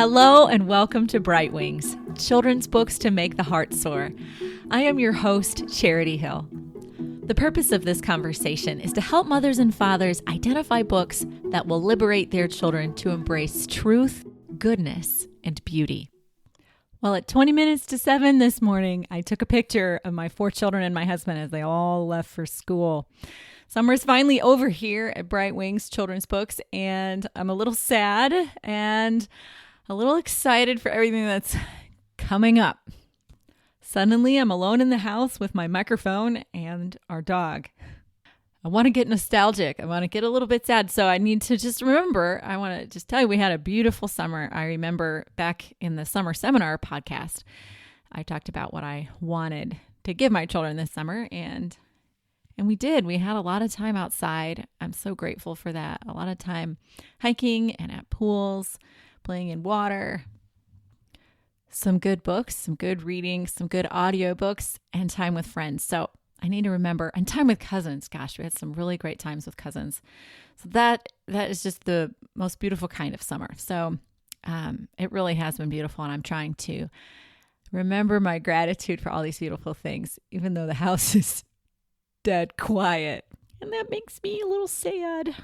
Hello and welcome to Bright Wings, children's books to make the heart soar. I am your host, Charity Hill. The purpose of this conversation is to help mothers and fathers identify books that will liberate their children to embrace truth, goodness, and beauty. Well, at 20 minutes to 7 this morning, I took a picture of my 4 children and my husband as they all left for school. Summer's finally over here at Bright Wings Children's Books, and I'm a little sad and a little excited for everything that's coming up. Suddenly, I'm alone in the house with my microphone and our dog. I want to get nostalgic. I want to get a little bit sad. So I need to just remember, I want to just tell you, we had a beautiful summer. I remember back in the summer seminar podcast, I talked about what I wanted to give my children this summer. And we did. We had a lot of time outside. I'm so grateful for that. A lot of time hiking and at pools, playing in water, some good books, some good reading, some good audiobooks, and time with friends. So I need to remember, and time with cousins. Gosh, we had some really great times with cousins. So that is just the most beautiful kind of summer. So it really has been beautiful, and I'm trying to remember my gratitude for all these beautiful things, even though the house is dead quiet. And that makes me a little sad.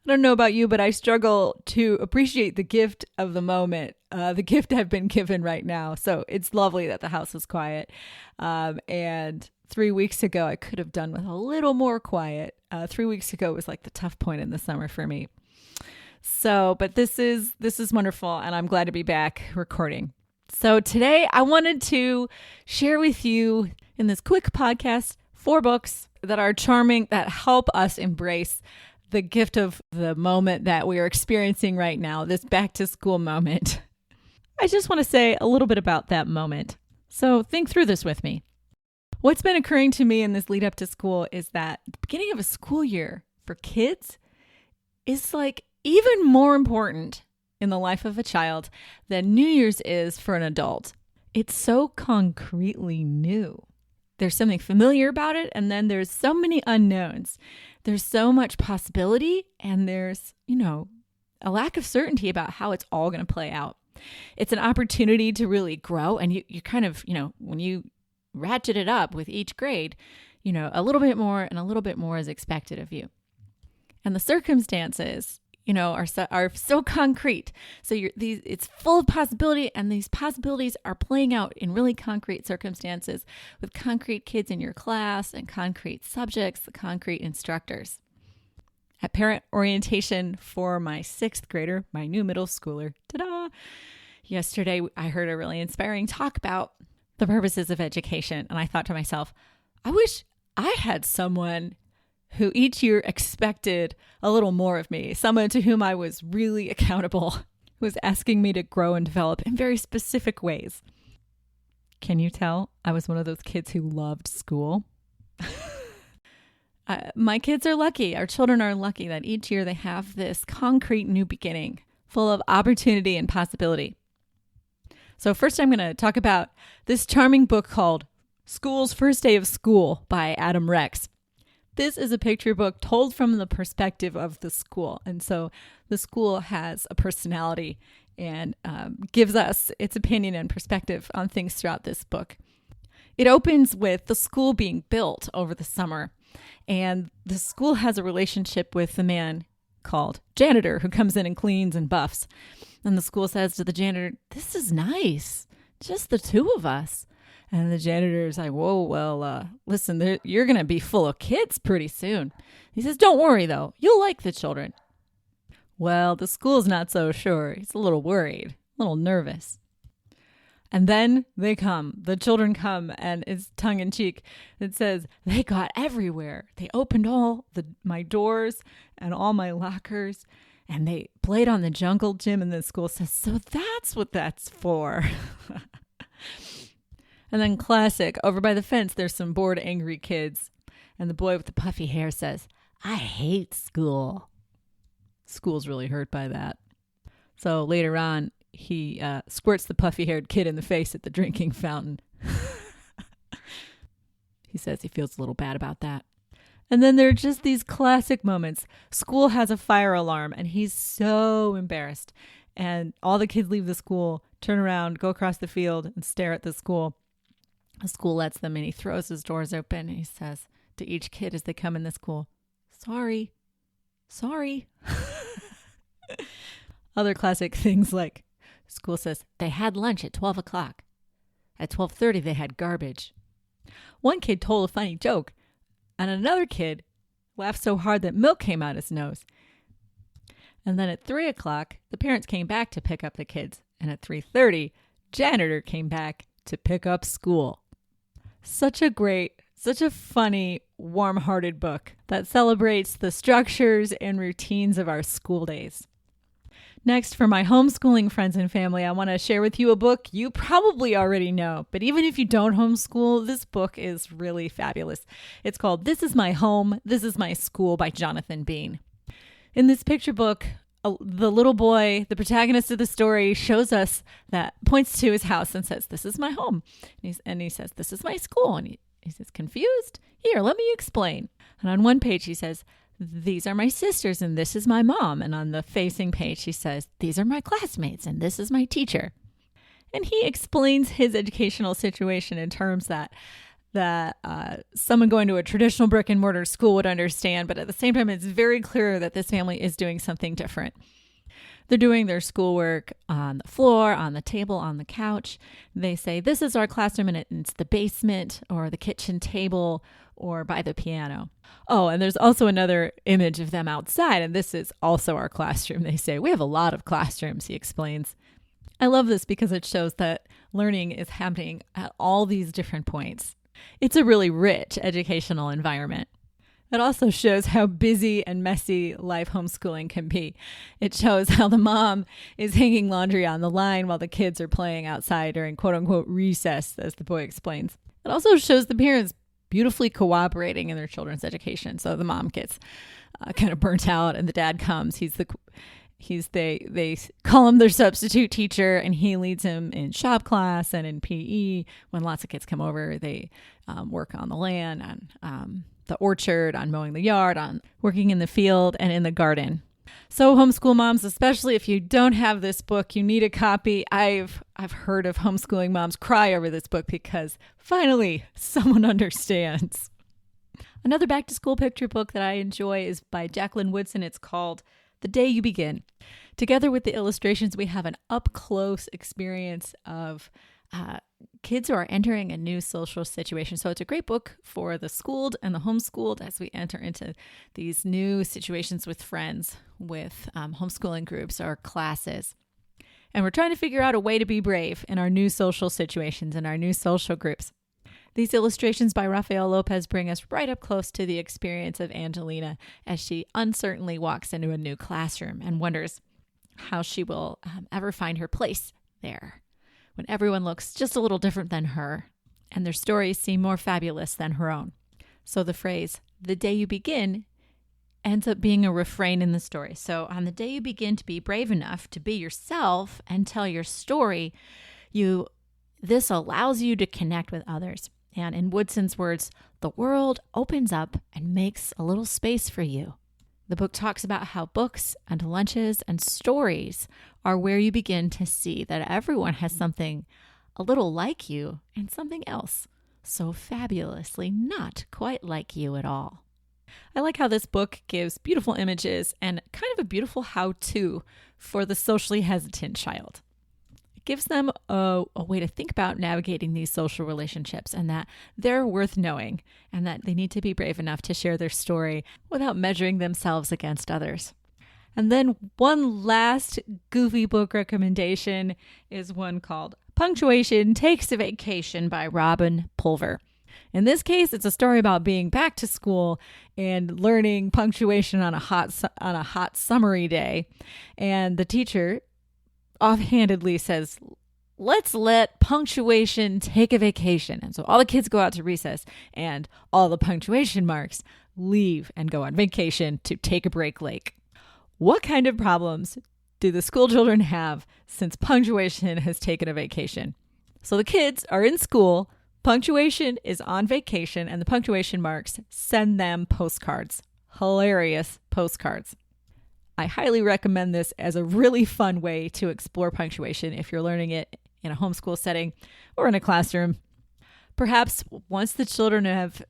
I don't know about you, but I struggle to appreciate the gift of the moment, the gift I've been given right now. So it's lovely that the house is quiet. And 3 weeks ago, I could have done with a little more quiet. 3 weeks ago was like the tough point in the summer for me. So, but this is wonderful, and I'm glad to be back recording. So today I wanted to share with you in this quick podcast 4 books that are charming, that help us embrace the gift of the moment that we are experiencing right now, this back to school moment. I just want to say a little bit about that moment. So think through this with me. What's been occurring to me in this lead up to school is that the beginning of a school year for kids is like even more important in the life of a child than New Year's is for an adult. It's so concretely new. There's something familiar about it, and then there's so many unknowns. There's so much possibility, and there's, a lack of certainty about how it's all going to play out. It's an opportunity to really grow, and you kind of, when you ratchet it up with each grade, a little bit more and a little bit more is expected of you. And the circumstances, are so concrete. So it's full of possibility, and these possibilities are playing out in really concrete circumstances with concrete kids in your class and concrete subjects, concrete instructors. At parent orientation for my 6th grader, my new middle schooler, ta-da! Yesterday, I heard a really inspiring talk about the purposes of education, and I thought to myself, I wish I had someone who each year expected a little more of me, someone to whom I was really accountable, was asking me to grow and develop in very specific ways. Can you tell I was one of those kids who loved school? My kids are lucky, our children are lucky that each year they have this concrete new beginning full of opportunity and possibility. So first I'm going to talk about this charming book called School's First Day of School by Adam Rex. This is a picture book told from the perspective of the school. And so the school has a personality and gives us its opinion and perspective on things throughout this book. It opens with the school being built over the summer. And the school has a relationship with the man called janitor who comes in and cleans and buffs. And the school says to the janitor, "This is nice, just the 2 of us." And the janitor's like, "Whoa, well, listen, you're going to be full of kids pretty soon." He says, "Don't worry, though. You'll like the children." Well, the school's not so sure. He's a little worried, a little nervous. And then the children come, and it's tongue-in-cheek. It says, they got everywhere. They opened all my doors and all my lockers, and they played on the jungle gym, and the school says, "So that's what that's for." And then classic, over by the fence, there's some bored, angry kids. And the boy with the puffy hair says, "I hate school." School's really hurt by that. So later on, he squirts the puffy-haired kid in the face at the drinking fountain. He says he feels a little bad about that. And then there are just these classic moments. School has a fire alarm, and he's so embarrassed. And all the kids leave the school, turn around, go across the field, and stare at the school. The school lets them in. He throws his doors open, and he says to each kid as they come in the school, sorry. Other classic things like school says they had lunch at 12 o'clock. At 12:30, they had garbage. One kid told a funny joke, and another kid laughed so hard that milk came out his nose. And then at 3 o'clock, the parents came back to pick up the kids. And at 3:30, janitor came back to pick up school. Such a funny, warm-hearted book that celebrates the structures and routines of our school days. Next, for my homeschooling friends and family, I want to share with you a book you probably already know. But even if you don't homeschool, this book is really fabulous. It's called This Is My Home, This Is My School by Jonathan Bean. In this picture book, the little boy, the protagonist of the story, points to his house and says, this is my home. And he says, this is my school. And he says, confused? Here, let me explain. And on one page, he says, these are my sisters and this is my mom. And on the facing page, he says, these are my classmates and this is my teacher. And he explains his educational situation in terms that someone going to a traditional brick and mortar school would understand. But at the same time, it's very clear that this family is doing something different. They're doing their schoolwork on the floor, on the table, on the couch. They say, this is our classroom, and it's the basement or the kitchen table or by the piano. Oh, and there's also another image of them outside, and this is also our classroom. They say, we have a lot of classrooms, he explains. I love this because it shows that learning is happening at all these different points. It's a really rich educational environment. It also shows how busy and messy life homeschooling can be. It shows how the mom is hanging laundry on the line while the kids are playing outside during quote unquote recess, as the boy explains. It also shows the parents beautifully cooperating in their children's education. So the mom gets kind of burnt out and the dad comes. They call him their substitute teacher, and he leads him in shop class and in PE. When lots of kids come over, they work on the land, on the orchard, on mowing the yard, on working in the field and in the garden. So homeschool moms, especially if you don't have this book, you need a copy. I've heard of homeschooling moms cry over this book because finally someone understands. Another back to school picture book that I enjoy is by Jacqueline Woodson. It's called The Day You Begin. Together with the illustrations, we have an up-close experience of kids who are entering a new social situation. So it's a great book for the schooled and the homeschooled as we enter into these new situations with friends, with homeschooling groups or classes. And we're trying to figure out a way to be brave in our new social situations and our new social groups. These illustrations by Rafael Lopez bring us right up close to the experience of Angelina as she uncertainly walks into a new classroom and wonders how she will ever find her place there when everyone looks just a little different than her and their stories seem more fabulous than her own. So the phrase, the day you begin, ends up being a refrain in the story. So on the day you begin to be brave enough to be yourself and tell your story, this allows you to connect with others. And in Woodson's words, the world opens up and makes a little space for you. The book talks about how books and lunches and stories are where you begin to see that everyone has something a little like you and something else so fabulously not quite like you at all. I like how this book gives beautiful images and kind of a beautiful how-to for the socially hesitant child. It gives them a way to think about navigating these social relationships and that they're worth knowing and that they need to be brave enough to share their story without measuring themselves against others. And then one last goofy book recommendation is one called Punctuation Takes a Vacation by Robin Pulver. In this case, it's a story about being back to school and learning punctuation on a hot summery day. And the teacher offhandedly says, let's let punctuation take a vacation. And so all the kids go out to recess and all the punctuation marks leave and go on vacation to take a break lake. What kind of problems do the school children have since punctuation has taken a vacation? So the kids are in school, punctuation is on vacation, and the punctuation marks send them postcards. Hilarious postcards. I highly recommend this as a really fun way to explore punctuation if you're learning it in a homeschool setting or in a classroom. Perhaps once the children have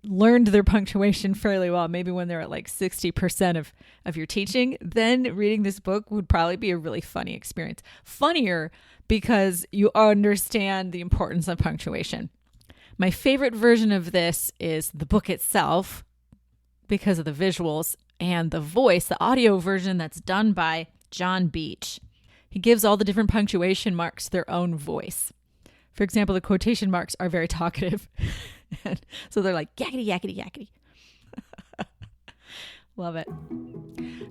learned their punctuation fairly well, maybe when they're at like 60% of your teaching, then reading this book would probably be a really funny experience. Funnier because you understand the importance of punctuation. My favorite version of this is the book itself because of the visuals and the voice, the audio version that's done by John Beach. He gives all the different punctuation marks their own voice. For example, the quotation marks are very talkative. So they're like, yakety, yakety, yakety. Love it.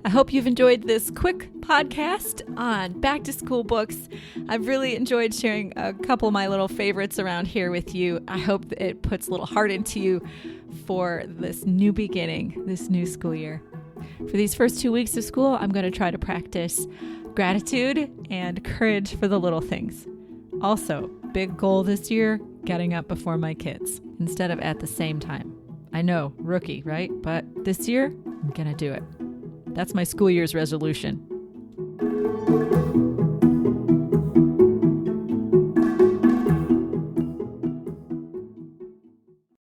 I hope you've enjoyed this quick podcast on back to school books. I've really enjoyed sharing a couple of my little favorites around here with you. I hope that it puts a little heart into you for this new beginning, this new school year. For these first 2 weeks of school, I'm going to try to practice gratitude and courage for the little things. Also, big goal this year, getting up before my kids instead of at the same time. I know, rookie, right? But this year, I'm going to do it. That's my school year's resolution.